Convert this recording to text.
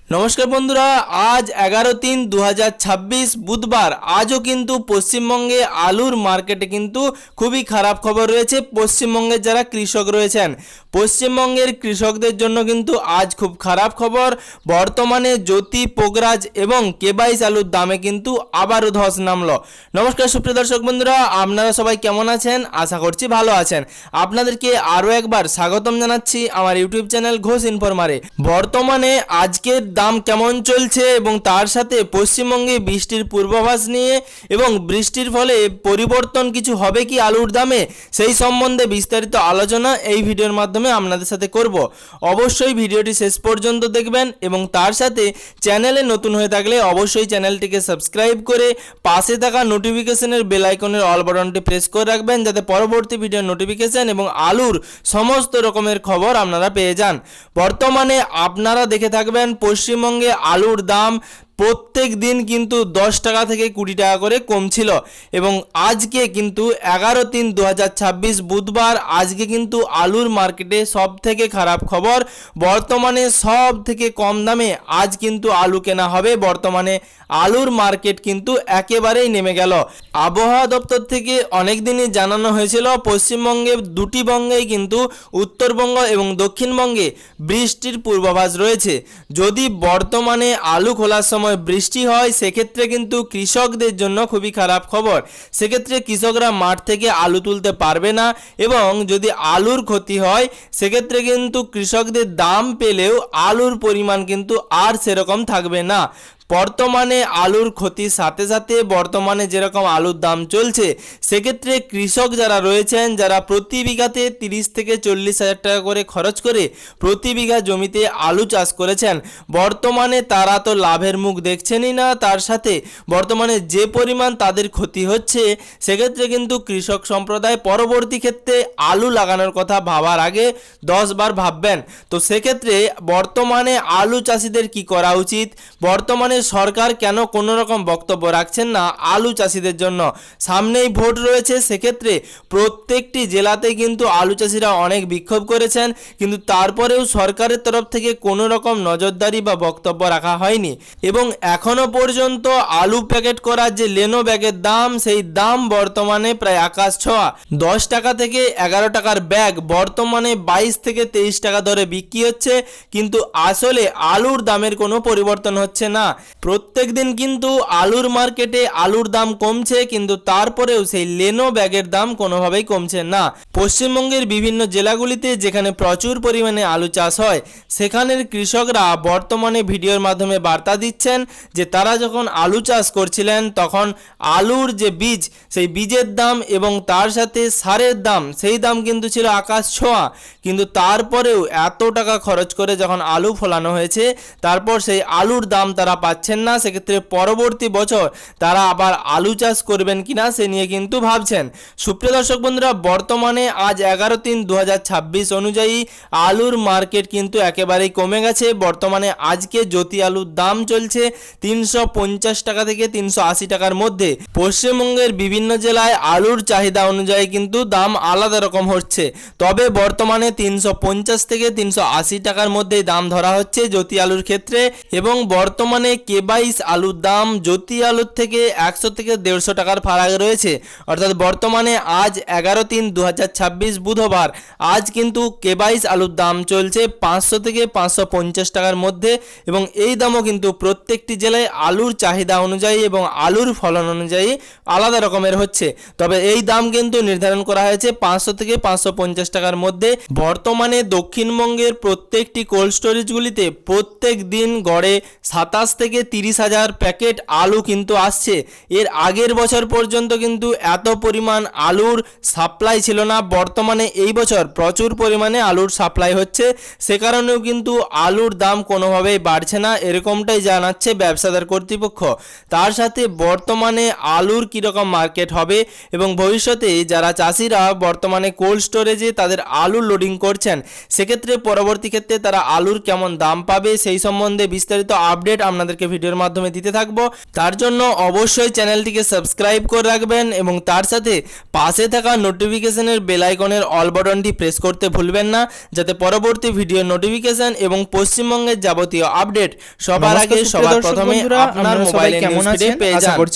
নমস্কার বন্ধুরা, আজ 11/3/2026 বুধবার। আজও কিন্তু পশ্চিমবঙ্গে আলুর মার্কেটে কিন্তু খুবই খারাপ খবর রয়েছে। পশ্চিমবঙ্গের যারা কৃষক রয়েছেন, পশ্চিমবঙ্গের কৃষকদের জন্য কিন্তু আজ খুব খারাপ খবর। বর্তমানে জ্যোতি, পোগরাজ এবং কেবাইশ আলুর দামে কিন্তু আবারও ধস নামলো। নমস্কার সুপ্রিয় দর্শক বন্ধুরা, আপনারা সবাই কেমন আছেন? আশা করছি ভালো আছেন। আপনাদেরকে আরও একবার স্বাগতম জানাচ্ছি আমার ইউটিউব চ্যানেল ঘোষ ইনফরমারে। বর্তমানে আজকের দাম কেমন চলছে এবং তার সাথে পশ্চিমবঙ্গে বৃষ্টির পূর্বাভাস নিয়ে এবং বৃষ্টির ফলে পরিবর্তন কিছু হবে কি আলুর দামে, সেই সম্বন্ধে বিস্তারিত আলোচনা এই ভিডিওর মাধ্যমে আপনাদের সাথে করব। অবশ্যই ভিডিওটি শেষ পর্যন্ত দেখবেন এবং তার সাথে চ্যানেলে নতুন হয়ে থাকলে অবশ্যই চ্যানেলটিকে সাবস্ক্রাইব করে পাশে থাকা নোটিফিকেশনের বেল আইকনের অল বাটনটি প্রেস করে রাখবেন, যাতে পরবর্তী ভিডিওর নোটিফিকেশন এবং আলুর সমস্ত রকমের খবর আপনারা পেয়ে যান। বর্তমানে আপনারা দেখে থাকবেন পশ্চিমবঙ্গে আলুর দাম প্রত্যেক দিন কিন্তু 10 টাকা থেকে 20 টাকা করে কমছিল এবং আজকে কিন্তু 11/3/2026 বুধবার, আজকে কিন্তু আলুর মার্কেটে সব থেকে খারাপ খবর। বর্তমানে সব থেকে কম দামে আজ কিন্তু আলু কেনা হবে। বর্তমানে আলুর মার্কেট কিন্তু একেবারেই নেমে গেল। আবহাওয়া দপ্তর থেকে অনেক দিনই জানানো হয়েছিল পশ্চিমবঙ্গে দুটি বঙ্গেই কিন্তু উত্তরবঙ্গ এবং দক্ষিণবঙ্গে বৃষ্টির পূর্বাভাস রয়েছে। যদি বর্তমানে আলু খোলার সময় বৃষ্টি হয়, সেক্ষেত্রে কিন্তু কৃষকদের জন্য খুবই খারাপ খবর। সেক্ষেত্রে কৃষকরা মাঠ থেকে আলু তুলতে পারবে না এবং যদি আলুর ক্ষতি হয়, সেক্ষেত্রে কিন্তু কৃষকদের দাম পেলেও আলুর পরিমাণ কিন্তু আর সেরকম থাকবে না। বর্তমানে আলুর ক্ষতির সাথে সাথে বর্তমানে যেরকম আলুর দাম চলছে, সেক্ষেত্রে কৃষক যারা রয়েছেন, যারা প্রতি বিঘাতে 30 থেকে 40 হাজার টাকা করে খরচ করে প্রতি বিঘা জমিতে আলু চাষ করেছেন, বর্তমানে তারা তো লাভের মুখ দেখছেনই না। তার সাথে বর্তমানে যে পরিমাণ তাদের ক্ষতি হচ্ছে, সেক্ষেত্রে কিন্তু কৃষক সম্প্রদায় পরবর্তী ক্ষেত্রে আলু লাগানোর কথা ভাবার আগে 10 বার ভাববেন। তো সেক্ষেত্রে বর্তমানে আলু চাষিদের কি করা উচিত? বর্তমানে সরকার কেন কোনো রকম বক্তব্য রাখছেন না আলু চাষিদের জন্য? সামনেই ভোট রয়েছে, সেক্ষেত্রে প্রত্যেকটি জেলাতে কিন্তু আলু চাষিরা অনেক বিক্ষোভ করেছেন, কিন্তু তারপরেও সরকারের তরফ থেকে কোনো রকম নজরদারি বা বক্তব্য রাখা হয়নি এবং এখনো পর্যন্ত আলু প্যাকেট করার যে লেনো ব্যাগের দাম, সেই দাম বর্তমানে প্রায় আকাশ ছোঁয়া। 10 টাকা থেকে 11 টাকার ব্যাগ বর্তমানে 22 থেকে 23 টাকা ধরে বিক্রি হচ্ছে, কিন্তু আসলে আলুর দামের কোনো পরিবর্তন হচ্ছে না। প্রত্যেক দিন কিন্তু আলুর মার্কেটে আলুর দাম কমছে, কিন্তু তারপরেও সেই লেনো ব্যাগের দাম কোনোভাবেই কমছে না। পশ্চিমবঙ্গের বিভিন্ন জেলাগুলিতে যেখানে প্রচুর পরিমাণে আলু চাষ হয়, সেখানের কৃষকরা বর্তমানে ভিডিওর মাধ্যমে বার্তা দিচ্ছেন যে তারা যখন আলু চাষ করছিলেন, তখন আলুর যে বীজ, সেই বীজের দাম এবং তার সাথে সারের দাম, সেই দাম কিন্তু ছিল আকাশ ছোঁয়া, কিন্তু তারপরেও এত টাকা খরচ করে যখন আলু ফলানো হয়েছে, তারপর সেই আলুর দাম তারা পাচ্ছেন না। সেক্ষেত্রে পরবর্তী বছর তারা আবার আলু চাষ করবেন কিনা সে নিয়ে কিন্তু ভাবছেন। সুপ্রিয় দর্শক বন্ধুরা, বর্তমানে আজ 11/3/2026 অনুযায়ী আলুর মার্কেট কিন্তু একেবারেই কমে গেছে। বর্তমানে আজকে জ্যোতি আলুর দাম চলছে 350 টাকা থেকে 380 টাকার মধ্যে। পশ্চিমবঙ্গের বিভিন্ন জেলায় আলুর চাহিদা অনুযায়ী কিন্তু দাম আলাদা রকম হচ্ছে, তবে বর্তমানে 350 থেকে 380 টাকার মধ্যেই দাম ধরা হচ্ছে জ্যোতি আলুর ক্ষেত্রে এবং বর্তমানে কেবাইশ আলুর দাম জ্যোতি আলুর থেকে 100 থেকে 150 টাকার ফারাক রয়েছে। অর্থাৎ বর্তমানে আজ 11/3/2026 বুধবার, আজ কিন্তু কেবাইশ আলুর দাম চলছে 500 থেকে 550 টাকার মধ্যে এবং এই দামও কিন্তু প্রত্যেকটি জেলায় আলুর চাহিদা অনুযায়ী এবং আলুর ফলন অনুযায়ী আলাদা রকমের হচ্ছে। তবে এই দাম কিন্তু নির্ধারণ করা হয়েছে 500 থেকে 550 টাকার মধ্যে। বর্তমানে দক্ষিণবঙ্গের প্রত্যেকটি কোল্ড স্টোরেজগুলিতে প্রত্যেক দিন গড়ে 27 থেকে 30 হাজার প্যাকেট আলু কিন্তু আসছে। এর আগের বছর পর্যন্ত কিন্তু এত পরিমাণ আলুর সাপ্লাই ছিল না। বর্তমানে এই বছর প্রচুর পরিমাণে আলুর সাপ্লাই হচ্ছে, সে কারণেও কিন্তু আলুর দাম কোনোভাবেই বাড়ছে না, এরকমটাই জানাচ্ছে ব্যবসাদার কর্তৃপক্ষ। তার সাথে বর্তমানে আলুর কীরকম মার্কেট হবে এবং ভবিষ্যতে যারা চাষিরা বর্তমানে কোল্ড স্টোরেজে তাদের আলু লোডিং করছেন, সেক্ষেত্রে পরবর্তী ক্ষেত্রে তারা আলুর কেমন দাম পাবে, সেই সম্বন্ধে বিস্তারিত আপডেট আপনাদের আপনাদেরকে ভিডিওর মাধ্যমে দিতে থাকবো। তার জন্য অবশ্যই চ্যানেলটিকে সাবস্ক্রাইব করে রাখবেন এবং তার সাথে পাশে থাকা নোটিফিকেশনের বেল আইকনের অল বাটনটি প্রেস করতে ভুলবেন না, যাতে পরবর্তী ভিডিও নোটিফিকেশন এবং পশ্চিমবঙ্গের যাবতীয় আপডেট সবার আগে সবার প্রথমে আপনার মোবাইলে নিউজ ফিডে পেয়ে যান।